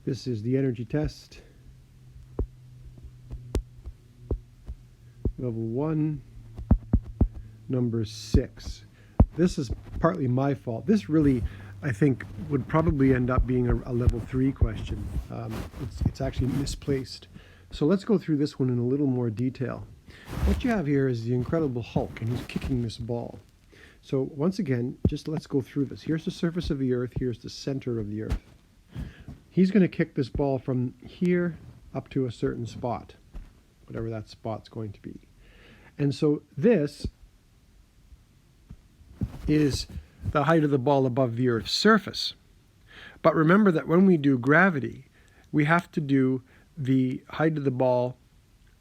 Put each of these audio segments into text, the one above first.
This is the energy test. Level 1, number 6. This is partly my fault. This really, I think, would probably end up being a level 3 question. It's actually misplaced. So let's go through this one in a little more detail. What you have here is the Incredible Hulk, and he's kicking this ball. So once again, just let's go through this. Here's the surface of the Earth. Here's the center of the Earth. He's going to kick this ball from here up to a certain spot, whatever that spot's going to be. And so this is the height of the ball above the Earth's surface. But remember that when we do gravity, we have to do the height of the ball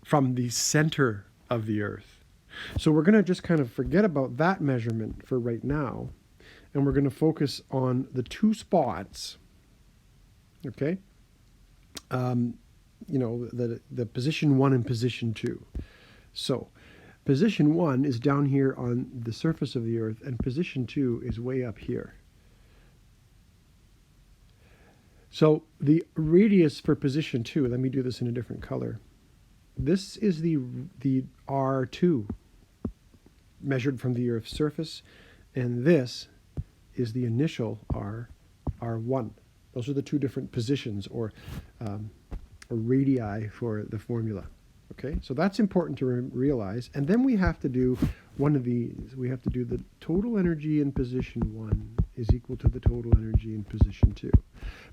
from the center of the Earth. So we're going to just kind of forget about that measurement for right now, and we're going to focus on the two spots, okay? The position 1 and position 2. So position 1 is down here on the surface of the Earth, and position 2 is way up here. So the radius for position 2, let me do this in a different color. This is the R2 measured from the Earth's surface, and this is the initial R1. Those are the two different positions or radii for the formula. Okay, so that's important to realize. And then we have to do one of these. We have to do the total energy in position 1 is equal to the total energy in position 2.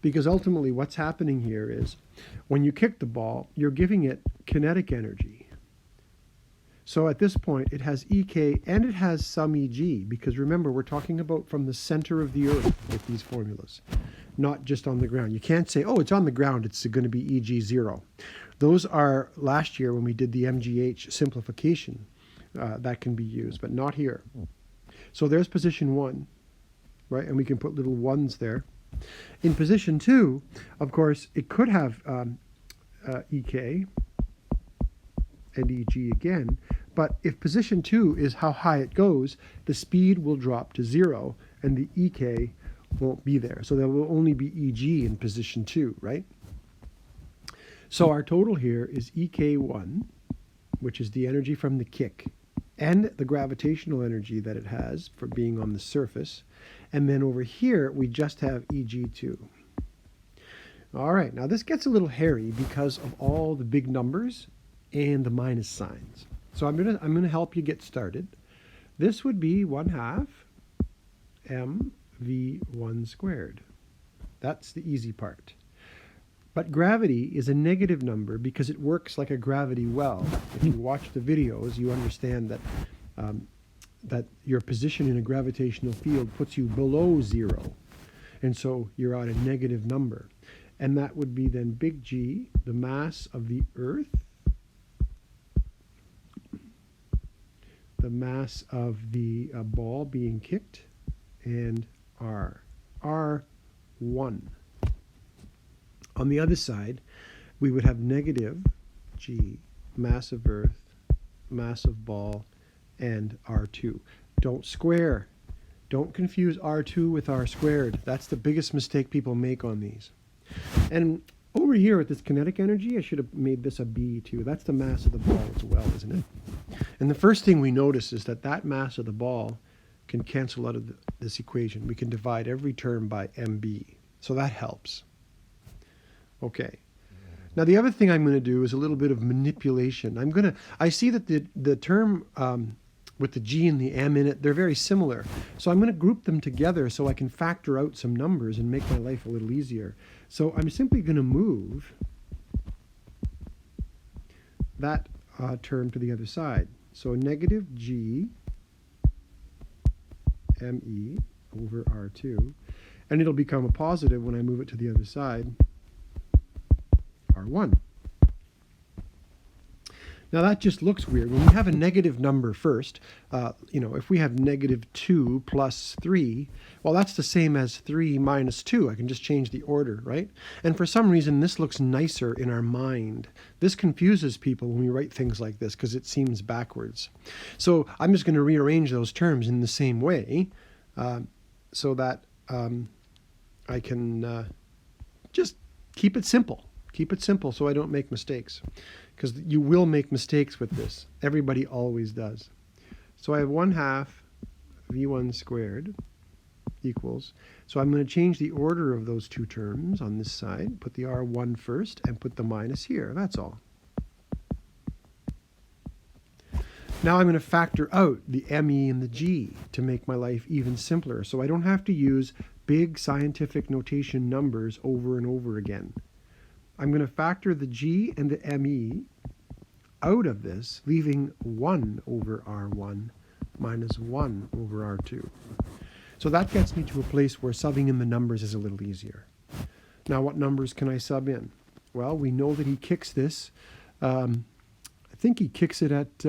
Because ultimately what's happening here is when you kick the ball, you're giving it kinetic energy. So at this point, it has EK and it has some EG, because remember, we're talking about from the center of the Earth with these formulas, not just on the ground. You can't say, oh, it's on the ground, it's going to be EG0. Those are last year when we did the MGH simplification. That can be used, but not here. So there's position 1, right? And we can put little 1s there. In position 2, of course, it could have EK and EG again, but if position 2 is how high it goes, the speed will drop to 0 and the EK won't be there. So there will only be EG in position 2, right? So our total here is EK1, which is the energy from the kick, and the gravitational energy that it has for being on the surface. And then over here, we just have EG2. All right, now this gets a little hairy because of all the big numbers and the minus signs. So I'm gonna help you get started. This would be 1/2 mv1 squared. That's the easy part. But gravity is a negative number because it works like a gravity well. If you watch the videos, you understand that that your position in a gravitational field puts you below 0. And so you're at a negative number. And that would be then big G, the mass of the Earth, the mass of the ball being kicked, and R1. On the other side, we would have negative G, mass of Earth, mass of ball, and R2. Don't square. Don't confuse R2 with R squared. That's the biggest mistake people make on these. And over here with this kinetic energy, I should have made this a B too. That's the mass of the ball as well, isn't it? And the first thing we notice is that that mass of the ball can cancel out of this equation. We can divide every term by MB. So that helps. Okay. Now the other thing I'm going to do is a little bit of manipulation. I see that the term with the G and the M in it, they're very similar. So I'm going to group them together so I can factor out some numbers and make my life a little easier. So I'm simply going to move that term to the other side. So negative G ME over R2, and it'll become a positive when I move it to the other side, R1. Now that just looks weird. When we have a negative number first, if we have -2 plus 3, well, that's the same as 3 minus 2. I can just change the order, right? And for some reason, this looks nicer in our mind. This confuses people when we write things like this because it seems backwards. So I'm just going to rearrange those terms in the same way so that I can just keep it simple. Keep it simple so I don't make mistakes, because you will make mistakes with this. Everybody always does. So I have 1/2 v1 squared equals, so I'm going to change the order of those two terms on this side, put the r1 first and put the minus here, that's all. Now I'm going to factor out the me and the g to make my life even simpler, so I don't have to use big scientific notation numbers over and over again. I'm going to factor the g and the me out of this, leaving 1 over r1 minus 1 over r2. So that gets me to a place where subbing in the numbers is a little easier. Now what numbers can I sub in? Well, we know that he kicks this. I think he kicks it at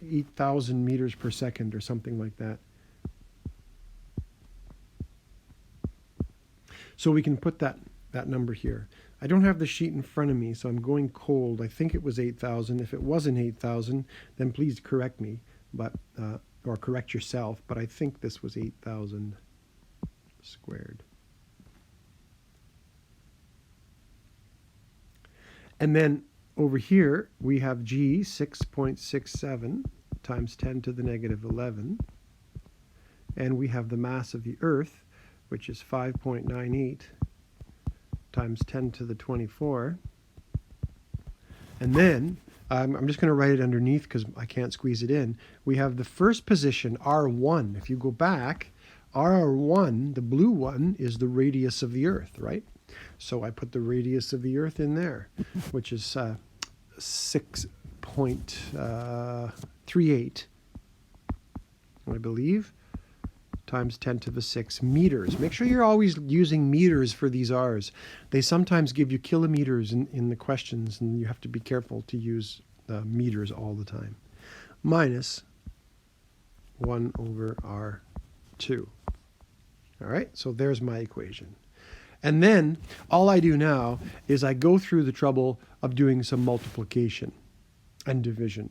8,000 meters per second or something like that. So we can put that number here. I don't have the sheet in front of me, so I'm going cold. I think it was 8,000. If it wasn't 8,000, then please correct me, but or correct yourself. But I think this was 8,000 squared. And then over here, we have g 6.67 times 10 to the negative 11. And we have the mass of the Earth, which is 5.98 times 10 to the 24. And then, I'm just going to write it underneath because I can't squeeze it in. We have the first position, R1. If you go back, R1, the blue one, is the radius of the Earth, right? So I put the radius of the Earth in there, which is 6.38, I believe, times 10 to the 6 meters. Make sure you're always using meters for these R's. They sometimes give you kilometers in the questions, and you have to be careful to use meters all the time. Minus 1 over R2. All right, so there's my equation. And then all I do now is I go through the trouble of doing some multiplication and division.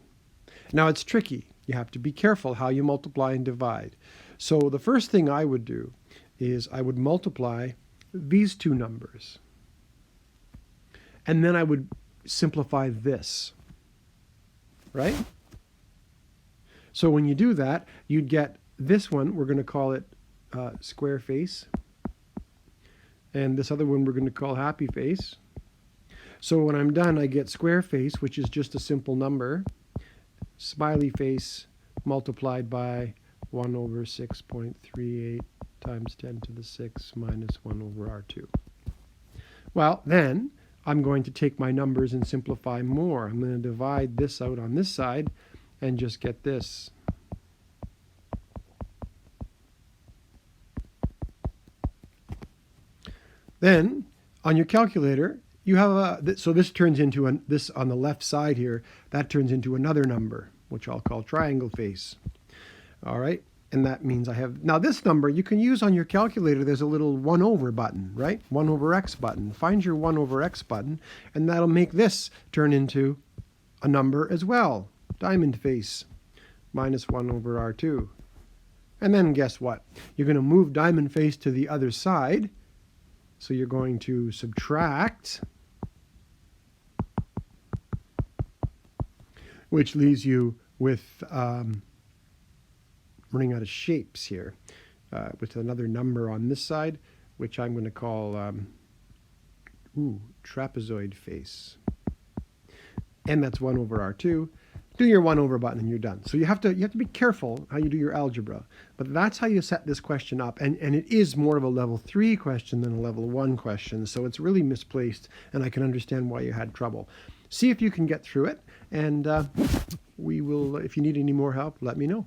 Now it's tricky. You have to be careful how you multiply and divide. So the first thing I would do is I would multiply these two numbers. And then I would simplify this, right? So when you do that, you'd get this one, we're going to call it square face. And this other one we're going to call happy face. So when I'm done, I get square face, which is just a simple number. Smiley face multiplied by 1 over 6.38 times 10 to the 6 minus 1 over R2. Well, then I'm going to take my numbers and simplify more. I'm going to divide this out on this side and just get this. Then on your calculator, you have so this turns into this on the left side here, that turns into another number, which I'll call triangle face. All right, and that means I have, now this number you can use on your calculator. There's a little 1 over button, right? 1 over x button. Find your 1 over x button, and that'll make this turn into a number as well. Diamond face minus 1 over R2. And then guess what? You're going to move diamond face to the other side. So you're going to subtract, which leaves you with running out of shapes here, with another number on this side, which I'm going to call trapezoid face. And that's 1 over R2. Do your 1 over button and you're done. So you have to be careful how you do your algebra. But that's how you set this question up. And it is more of a level 3 question than a level 1 question. So it's really misplaced, and I can understand why you had trouble. See if you can get through it. And we will, if you need any more help, let me know.